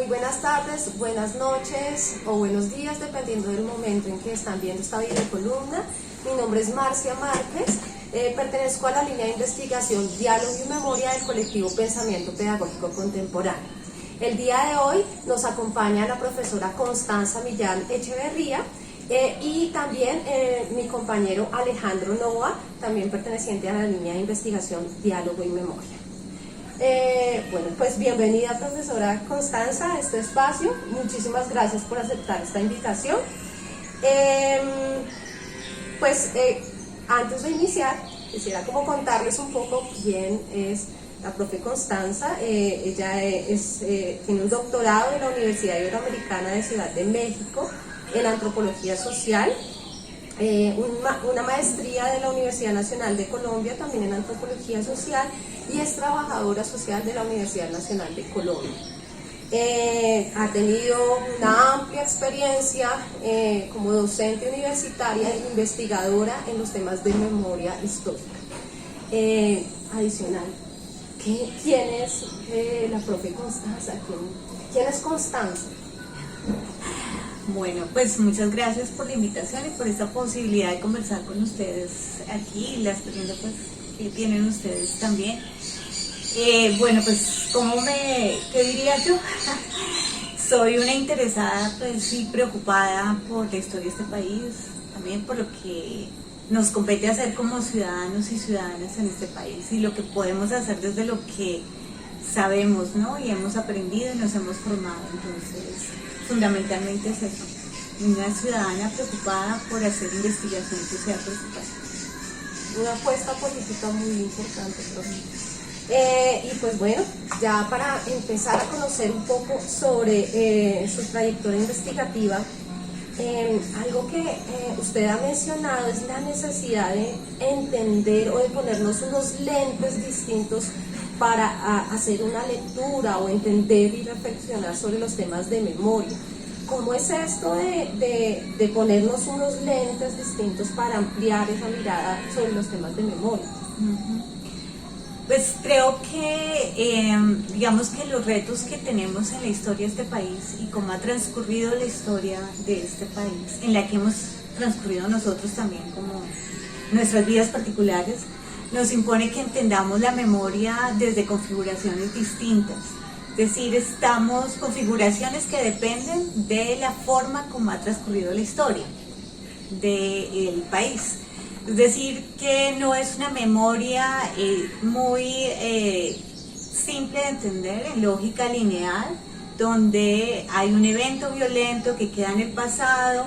buenas tardes, buenas noches o buenos días, dependiendo del momento en que están viendo esta videocolumna. Mi nombre es Marcia Márquez, pertenezco a la línea de investigación Diálogo y Memoria del colectivo Pensamiento Pedagógico Contemporáneo. El día de hoy nos acompaña la profesora Constanza Millán Echeverría y también mi compañero Alejandro Nova, también perteneciente a la línea de investigación Diálogo y Memoria. Bueno, pues bienvenida profesora Constanza a este espacio, muchísimas gracias por aceptar esta invitación. Antes de iniciar, quisiera como contarles un poco quién es la profe Constanza. Ella tiene un doctorado de la Universidad Iberoamericana de Ciudad de México en Antropología Social, una maestría de la Universidad Nacional de Colombia también en Antropología Social, y es trabajadora social de la Universidad Nacional de Colombia. Ha tenido una amplia experiencia como docente universitaria e investigadora en los temas de memoria histórica. Adicional, ¿quién es la profe Constanza? ¿Quién es Constanza? Bueno, pues muchas gracias por la invitación y por esta posibilidad de conversar con ustedes aquí y la experiencia pues, que tienen ustedes también. Bueno, pues, ¿qué diría yo? Soy una interesada pues, y preocupada por la historia de este país, también por lo que nos compete hacer como ciudadanos y ciudadanas en este país y lo que podemos hacer desde lo que sabemos, ¿no? Y hemos aprendido y nos hemos formado. Entonces, fundamentalmente es eso, una ciudadana preocupada por hacer investigación social por su país. Una apuesta política muy importante, profe. Y pues bueno, ya para empezar a conocer un poco sobre su trayectoria investigativa, algo que usted ha mencionado es la necesidad de entender o de ponernos unos lentes distintos para hacer una lectura o entender y reflexionar sobre los temas de memoria. ¿Cómo es esto de ponernos unos lentes distintos para ampliar esa mirada sobre los temas de memoria? Pues creo que, digamos que los retos que tenemos en la historia de este país y cómo ha transcurrido la historia de este país, en la que hemos transcurrido nosotros también como nuestras vidas particulares, nos impone que entendamos la memoria desde configuraciones distintas. Es decir, estamos configuraciones que dependen de la forma como ha transcurrido la historia del país. Es decir, que no es una memoria muy simple de entender, en lógica lineal, donde hay un evento violento que queda en el pasado,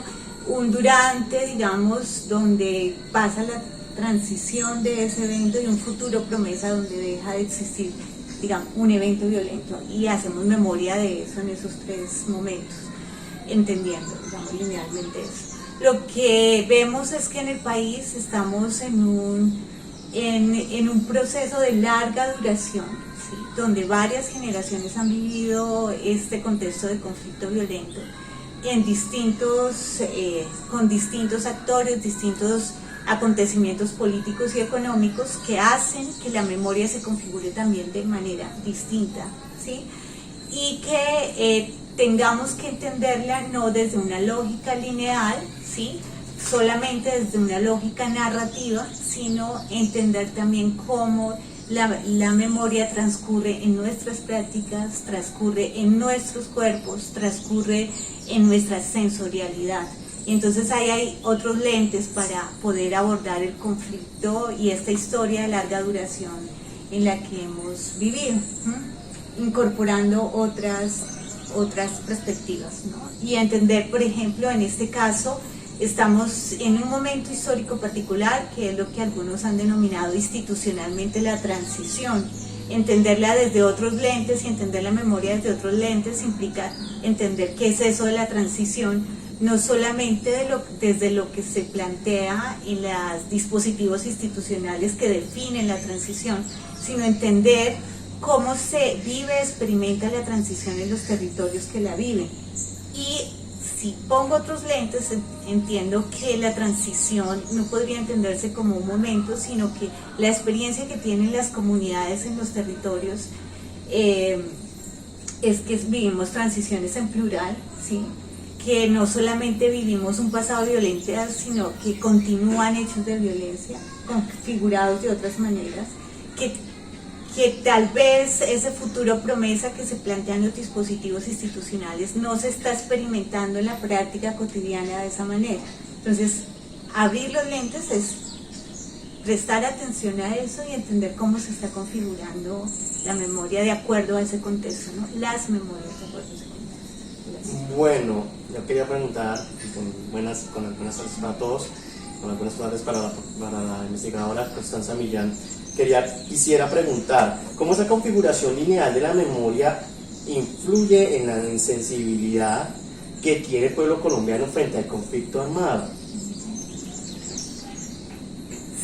un durante, digamos, donde pasa la transición de ese evento y un futuro promesa donde deja de existir, digamos, un evento violento, y hacemos memoria de eso en esos tres momentos, entendiendo, digamos, linealmente eso. Lo que vemos es que en el país estamos en un proceso de larga duración, ¿sí? Donde varias generaciones han vivido este contexto de conflicto violento con distintos actores, distintos acontecimientos políticos y económicos que hacen que la memoria se configure también de manera distinta, ¿sí? Y que tengamos que entenderla no desde una lógica lineal, ¿sí? Solamente desde una lógica narrativa, sino entender también cómo la memoria transcurre en nuestras prácticas, transcurre en nuestros cuerpos, transcurre en nuestra sensorialidad. Y entonces ahí hay otros lentes para poder abordar el conflicto y esta historia de larga duración en la que hemos vivido, incorporando otras perspectivas, ¿no? Y entender, por ejemplo, en este caso, estamos en un momento histórico particular, que es lo que algunos han denominado institucionalmente la transición. Entenderla desde otros lentes y entender la memoria desde otros lentes implica entender qué es eso de la transición, no solamente desde lo que se plantea en los dispositivos institucionales que definen la transición, sino entender cómo se vive, experimenta la transición en los territorios que la viven. Y si pongo otros lentes, entiendo que la transición no podría entenderse como un momento, sino que la experiencia que tienen las comunidades en los territorios es que vivimos transiciones en plural, ¿sí? Que no solamente vivimos un pasado violento, sino que continúan hechos de violencia, configurados de otras maneras, que tal vez ese futuro promesa que se plantean los dispositivos institucionales no se está experimentando en la práctica cotidiana de esa manera. Entonces, abrir los lentes es prestar atención a eso y entender cómo se está configurando la memoria de acuerdo a ese contexto, ¿no? Las memorias de acuerdo a ese contexto. Bueno, yo quería preguntar, con algunas tardes para todos, con algunas tardes para la investigadora Constanza Millán, quisiera preguntar, ¿cómo esa configuración lineal de la memoria influye en la insensibilidad que tiene el pueblo colombiano frente al conflicto armado?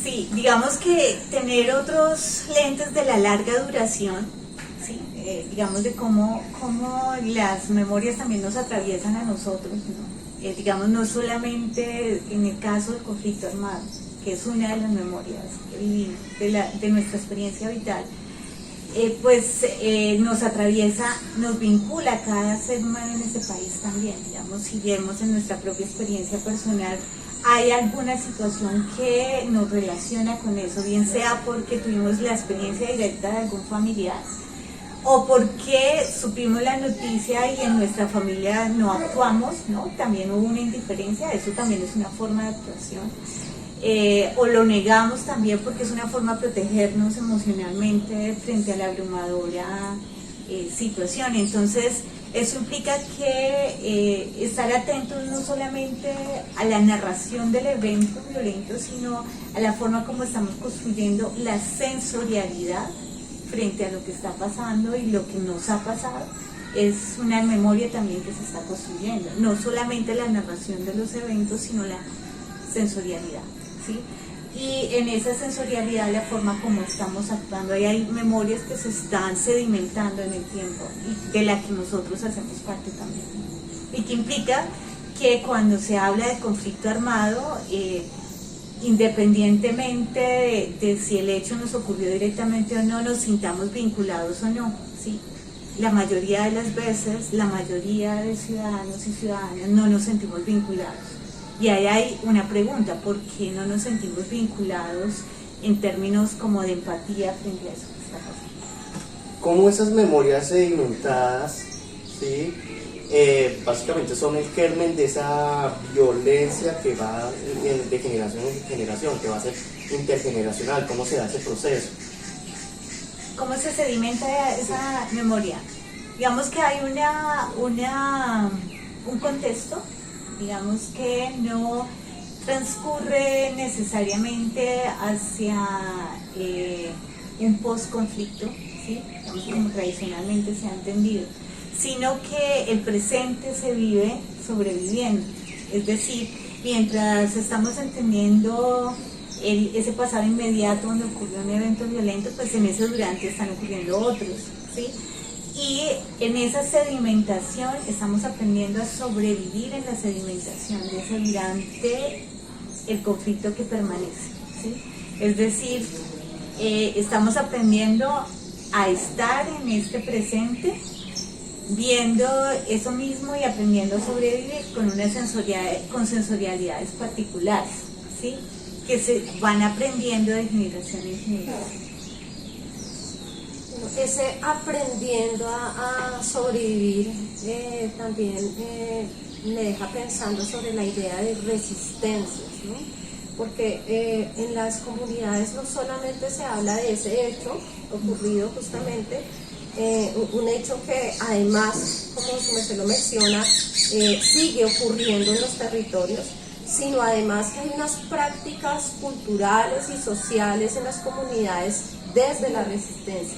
Sí, digamos que tener otros lentes de la larga duración, ¿sí? Digamos de cómo las memorias también nos atraviesan a nosotros, ¿no? Digamos no solamente en el caso del conflicto armado, que es una de las memorias que vivimos, de nuestra experiencia vital, nos atraviesa, nos vincula a cada ser humano en ese país también, digamos, si vemos en nuestra propia experiencia personal, hay alguna situación que nos relaciona con eso, bien sea porque tuvimos la experiencia directa de algún familiar, o porque supimos la noticia y en nuestra familia no actuamos, ¿no? También hubo una indiferencia, eso también es una forma de actuación. O lo negamos también porque es una forma de protegernos emocionalmente frente a la abrumadora situación. Entonces, eso implica que estar atentos no solamente a la narración del evento violento, sino a la forma como estamos construyendo la sensorialidad frente a lo que está pasando y lo que nos ha pasado. Es una memoria también que se está construyendo, no solamente la narración de los eventos, sino la sensorialidad, ¿sí? Y en esa sensorialidad, la forma como estamos actuando, ahí hay memorias que se están sedimentando en el tiempo y de la que nosotros hacemos parte también. Y que implica que cuando se habla de conflicto armado, independientemente de si el hecho nos ocurrió directamente o no, nos sintamos vinculados o no, ¿sí? La mayoría de las veces, la mayoría de ciudadanos y ciudadanas no nos sentimos vinculados. Y ahí hay una pregunta, ¿por qué no nos sentimos vinculados en términos como de empatía frente a eso que está pasando? ¿Cómo esas memorias sedimentadas, ¿sí? Básicamente son el germen de esa violencia que va de generación en generación, que va a ser intergeneracional? ¿Cómo se da ese proceso? ¿Cómo se sedimenta esa memoria? Digamos que hay un contexto, digamos que no transcurre necesariamente hacia un post-conflicto, ¿sí? Digamos como tradicionalmente se ha entendido, sino que el presente se vive sobreviviendo, es decir, mientras estamos entendiendo ese pasado inmediato donde ocurrió un evento violento, pues en ese durante están ocurriendo otros, ¿sí? Y en esa sedimentación estamos aprendiendo a sobrevivir en la sedimentación de ese durante el conflicto que permanece, ¿sí? Es decir, estamos aprendiendo a estar en este presente, viendo eso mismo y aprendiendo a sobrevivir con sensorialidades particulares, ¿sí? Que se van aprendiendo de generación en generación. Ese aprendiendo a sobrevivir también me deja pensando sobre la idea de resistencias, ¿no? Porque en las comunidades no solamente se habla de ese hecho ocurrido justamente, un hecho que además, como se lo menciona, sigue ocurriendo en los territorios, sino además que hay unas prácticas culturales y sociales en las comunidades desde la resistencia.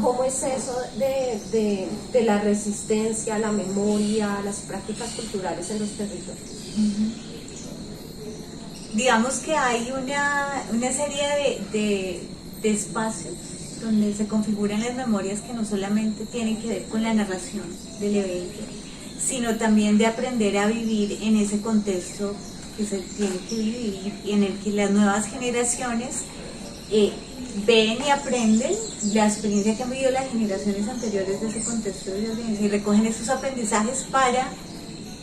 ¿Cómo es eso de la resistencia, la memoria, las prácticas culturales en los territorios? Digamos que hay una serie de espacios donde se configuran las memorias que no solamente tienen que ver con la narración del evento, sino también de aprender a vivir en ese contexto que se tiene que vivir y en el que las nuevas generaciones ven y aprenden la experiencia que han vivido las generaciones anteriores de ese contexto de violencia y recogen esos aprendizajes para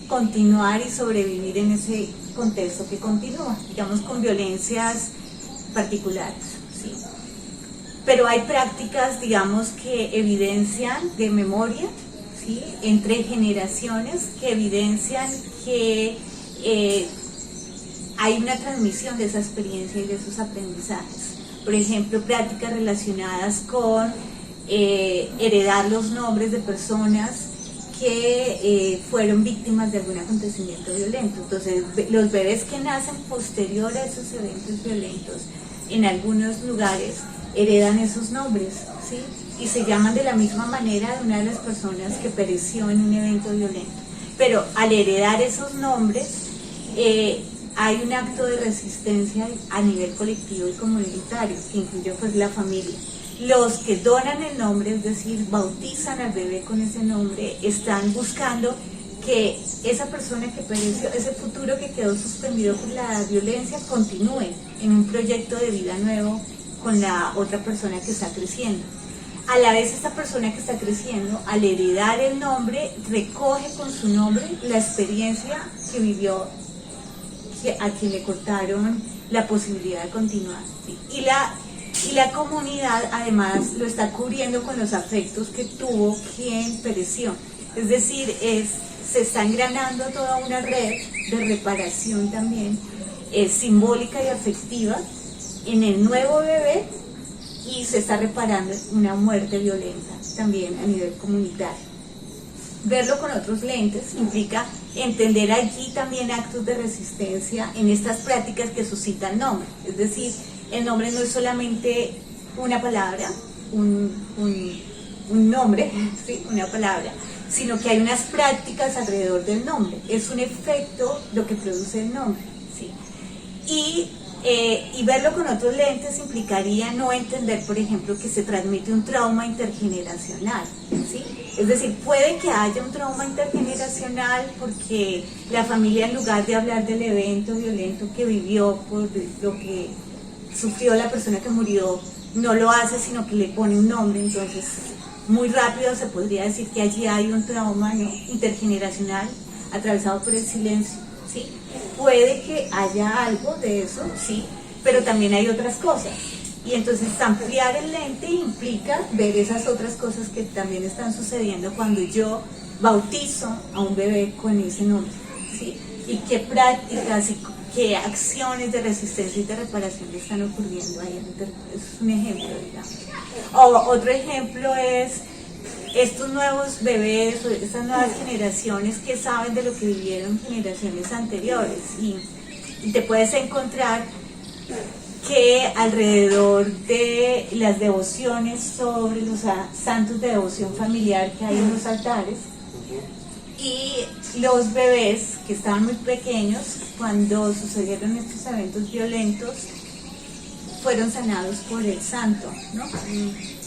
continuar y sobrevivir en ese contexto que continúa, digamos, con violencias particulares, ¿sí? Pero hay prácticas, digamos, que evidencian de memoria, ¿sí?, entre generaciones, que evidencian que hay una transmisión de esa experiencia y de esos aprendizajes. Por ejemplo, prácticas relacionadas con heredar los nombres de personas que fueron víctimas de algún acontecimiento violento. Entonces, los bebés que nacen posterior a esos eventos violentos, en algunos lugares heredan esos nombres, ¿sí?, y se llaman de la misma manera de una de las personas que pereció en un evento violento. Pero al heredar esos nombres, hay un acto de resistencia a nivel colectivo y comunitario, que incluye pues la familia. Los que donan el nombre, es decir, bautizan al bebé con ese nombre, están buscando que esa persona que pereció, ese futuro que quedó suspendido por la violencia, continúe en un proyecto de vida nuevo con la otra persona que está creciendo. A la vez, esta persona que está creciendo, al heredar el nombre, recoge con su nombre la experiencia que vivió, a quien le cortaron la posibilidad de continuar, ¿sí? Y la comunidad además lo está cubriendo con los afectos que tuvo quien pereció. Es decir, se está engranando toda una red de reparación también, simbólica y afectiva en el nuevo bebé, y se está reparando una muerte violenta también a nivel comunitario. Verlo con otros lentes implica entender allí también actos de resistencia en estas prácticas que suscitan nombre. Es decir, el nombre no es solamente una palabra, un nombre, ¿sí?, una palabra, sino que hay unas prácticas alrededor del nombre. Es un efecto lo que produce el nombre, ¿sí? Y verlo con otros lentes implicaría no entender, por ejemplo, que se transmite un trauma intergeneracional, ¿sí? Es decir, puede que haya un trauma intergeneracional porque la familia, en lugar de hablar del evento violento que vivió por lo que sufrió la persona que murió, no lo hace, sino que le pone un nombre. Entonces, muy rápido se podría decir que allí hay un trauma, ¿no?, intergeneracional atravesado por el silencio, ¿sí? Puede que haya algo de eso, sí, pero también hay otras cosas. Y entonces ampliar el lente implica ver esas otras cosas que también están sucediendo cuando yo bautizo a un bebé con ese nombre, ¿sí? Y qué prácticas y qué acciones de resistencia y de reparación le están ocurriendo ahí. Es un ejemplo, digamos. O otro ejemplo es estos nuevos bebés, estas nuevas generaciones que saben de lo que vivieron generaciones anteriores, y te puedes encontrar que alrededor de las devociones sobre los santos de devoción familiar que hay en los altares, y los bebés que estaban muy pequeños cuando sucedieron estos eventos violentos fueron sanados por el santo, ¿no?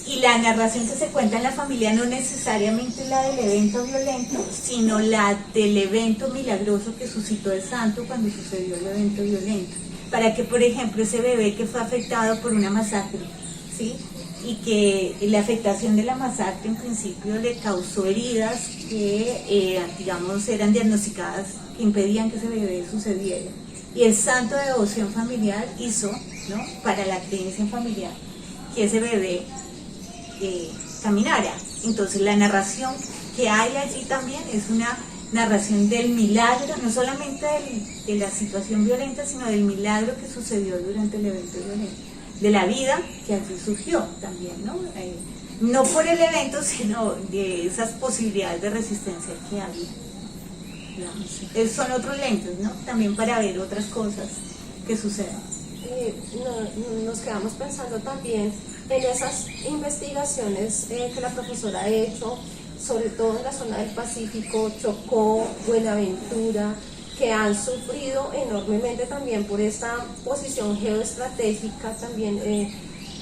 Y la narración que se cuenta en la familia no necesariamente la del evento violento, sino la del evento milagroso que suscitó el santo cuando sucedió el evento violento. Para que, por ejemplo, ese bebé que fue afectado por una masacre, ¿sí?, y que la afectación de la masacre en principio le causó heridas que, digamos, eran diagnosticadas, que impedían que ese bebé sucediera. Y el santo de devoción familiar hizo, ¿no?, para la creencia familiar, que ese bebé caminara. Entonces la narración que hay allí también es una narración del milagro, no solamente de la situación violenta, sino del milagro que sucedió durante el evento violento, de la vida que allí surgió también, ¿no? No por el evento, sino de esas posibilidades de resistencia que había. Son otros lentes, ¿no?, también para ver otras cosas que suceden. Nos quedamos pensando también en esas investigaciones que la profesora ha hecho, sobre todo en la zona del Pacífico, Chocó, Buenaventura, que han sufrido enormemente también por esta posición geoestratégica, también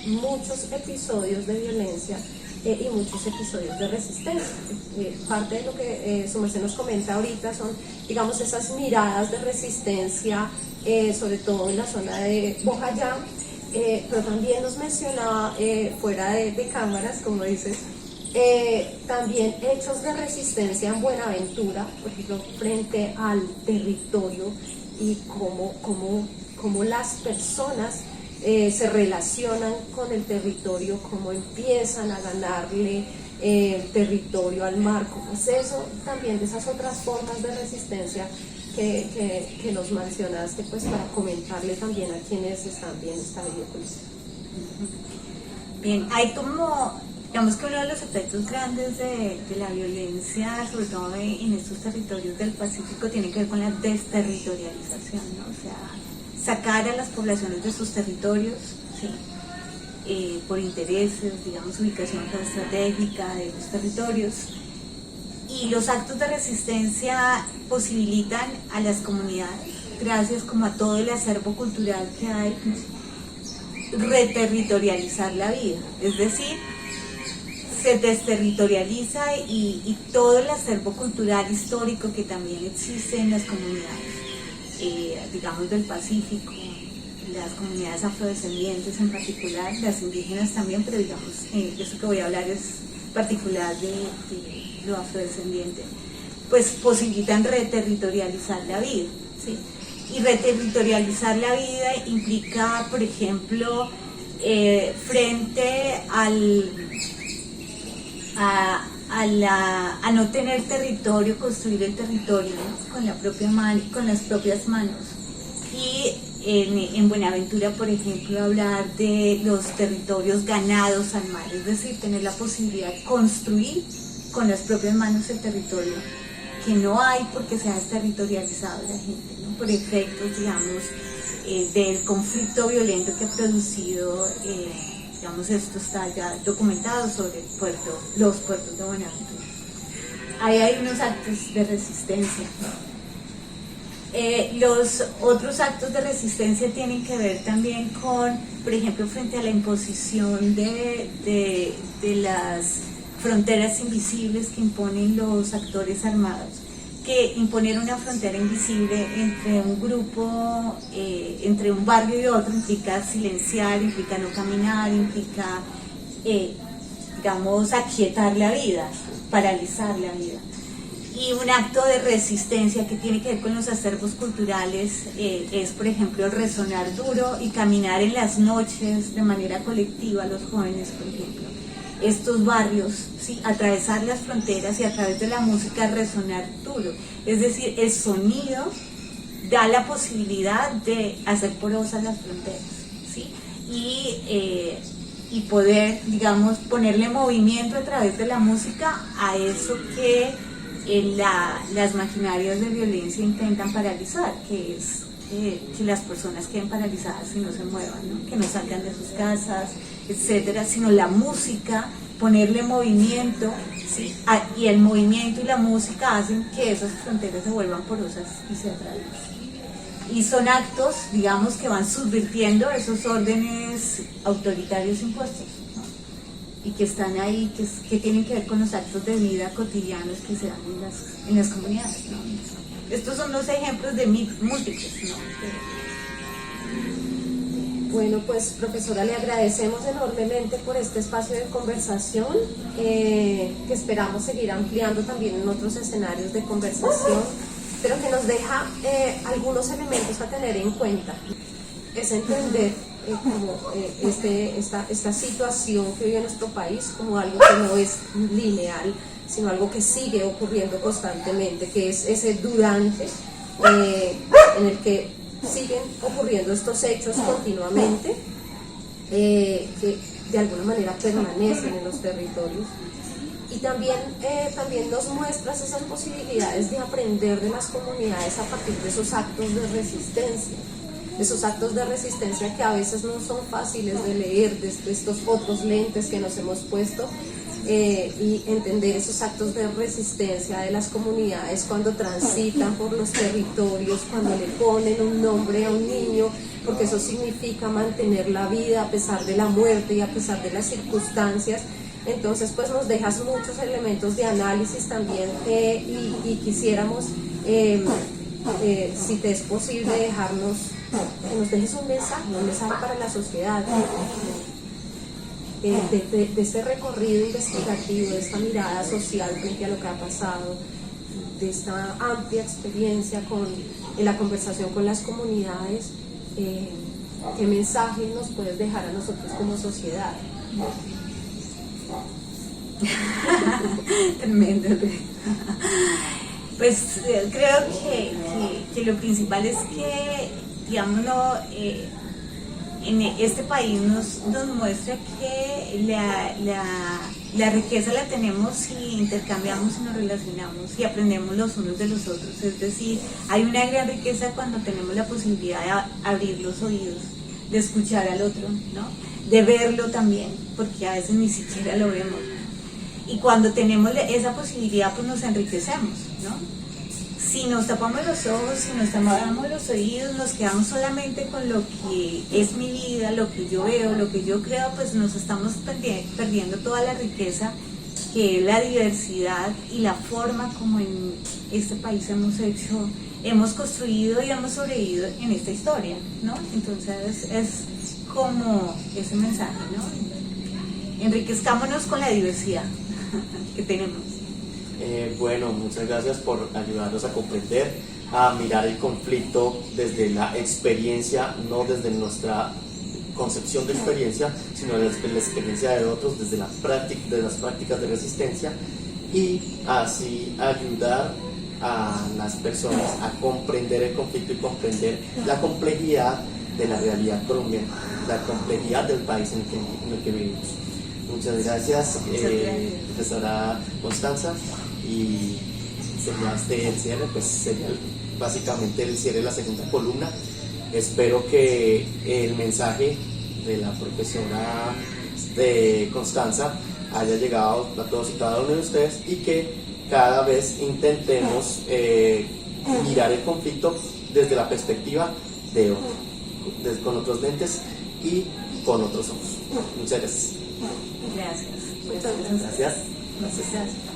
muchos episodios de violencia y muchos episodios de resistencia. Parte de lo que su merced nos comenta ahorita son, digamos, esas miradas de resistencia, sobre todo en la zona de Bojayá, pero también nos mencionaba fuera de cámaras, como dices, también hechos de resistencia en Buenaventura, por ejemplo, frente al territorio y cómo las personas se relacionan con el territorio, cómo empiezan a ganarle territorio al mar, cómo es eso, también de esas otras formas de resistencia que nos mencionaste, pues para comentarle también a quienes están viendo esta videoconferencia. Bien, hay como, digamos que uno de los efectos grandes de la violencia, sobre todo en estos territorios del Pacífico, tiene que ver con la desterritorialización, ¿no? O sea, sacar a las poblaciones de sus territorios, ¿sí? Por intereses, digamos, ubicación geoestratégica de los territorios. Y los actos de resistencia posibilitan a las comunidades, gracias como a todo el acervo cultural que hay, reterritorializar la vida, es decir, se desterritorializa y todo el acervo cultural histórico que también existe en las comunidades, digamos del Pacífico, las comunidades afrodescendientes en particular, las indígenas también, pero digamos, eso que voy a hablar es particular de lo afrodescendiente, pues posibilitan reterritorializar la vida, ¿sí? Y reterritorializar la vida implica, por ejemplo, frente a no tener territorio, construir el territorio, ¿no? Con las propias manos. Y en Buenaventura, por ejemplo, hablar de los territorios ganados al mar, es decir, tener la posibilidad de construir con las propias manos el territorio, que no hay porque se ha desterritorializado la gente, ¿no? Por efectos, digamos, del conflicto violento que ha producido, digamos, esto está ya documentado sobre los puertos de Buenaventura. Ahí hay unos actos de resistencia. Los otros actos de resistencia tienen que ver también con, por ejemplo, frente a la imposición de las fronteras invisibles que imponen los actores armados, que imponer una frontera invisible entre un grupo, entre un barrio y otro, implica silenciar, implica no caminar, implica, digamos, aquietar la vida, paralizar la vida. Y un acto de resistencia que tiene que ver con los acervos culturales es, por ejemplo, el resonar duro y caminar en las noches de manera colectiva, los jóvenes, por ejemplo. Estos barrios, ¿sí? Atravesar las fronteras y a través de la música resonar duro. Es decir, el sonido da la posibilidad de hacer porosas las fronteras, ¿sí? Y poder, digamos, ponerle movimiento a través de la música a eso que las maquinarias de violencia intentan paralizar, que es que las personas queden paralizadas y no se muevan, ¿no? Que no salgan de sus casas, etcétera, sino la música, ponerle movimiento, ¿sí? Y el movimiento y la música hacen que esas fronteras se vuelvan porosas y se atraviesen. Y son actos, digamos, que van subvirtiendo esos órdenes autoritarios impuestos, ¿no? Y que están ahí, que tienen que ver con los actos de vida cotidianos que se dan en las comunidades, ¿no? Estos son los ejemplos de múltiples, ¿no? Bueno, pues profesora, le agradecemos enormemente por este espacio de conversación, que esperamos seguir ampliando también en otros escenarios de conversación, pero que nos deja algunos elementos a tener en cuenta. Es entender esta situación que vive nuestro país como algo que no es lineal, sino algo que sigue ocurriendo constantemente, que es ese durante en el que siguen ocurriendo estos hechos continuamente, que de alguna manera permanecen en los territorios. Y también nos muestras esas posibilidades de aprender de las comunidades a partir de esos actos de resistencia que a veces no son fáciles de leer desde estos otros lentes que nos hemos puesto, y entender esos actos de resistencia de las comunidades cuando transitan por los territorios, cuando le ponen un nombre a un niño, porque eso significa mantener la vida a pesar de la muerte y a pesar de las circunstancias. Entonces pues nos dejas muchos elementos de análisis también, y quisiéramos, si te es posible, dejarnos que nos dejes un mensaje para la sociedad, de este recorrido investigativo, de esta mirada social frente a lo que ha pasado, de esta amplia experiencia en la conversación con las comunidades. ¿Qué mensaje nos puedes dejar a nosotros como sociedad? Tremendo. Pues creo que lo principal es que, digamos, en este país nos muestra que la riqueza la tenemos si intercambiamos y nos relacionamos y aprendemos los unos de los otros. Es decir, hay una gran riqueza cuando tenemos la posibilidad de abrir los oídos, de escuchar al otro, ¿no? De verlo también, porque a veces ni siquiera lo vemos. Y cuando tenemos esa posibilidad, pues nos enriquecemos, ¿no? Si nos tapamos los ojos, si nos tapamos los oídos, nos quedamos solamente con lo que es mi vida, lo que yo veo, lo que yo creo, pues nos estamos perdiendo toda la riqueza que es la diversidad y la forma como en este país hemos construido y hemos sobrevivido en esta historia, ¿no? Entonces es como ese mensaje, ¿no? Enriquezcámonos con la diversidad que tenemos. Bueno, muchas gracias por ayudarnos a comprender, a mirar el conflicto desde la experiencia, no desde nuestra concepción de experiencia, sino desde la experiencia de otros, desde las prácticas de resistencia, y así ayudar a las personas a comprender el conflicto y comprender la complejidad de la realidad colombiana, la complejidad del país en el que vivimos. Muchas gracias, profesora Constanza. Y sería el cierre, pues sería básicamente el cierre de la segunda columna. Espero que el mensaje de la profesora de Constanza haya llegado a todos y cada uno de ustedes, y que cada vez intentemos mirar el conflicto desde la perspectiva de otro, con otros lentes y con otros ojos. Muchas gracias. Gracias. Gracias. Gracias.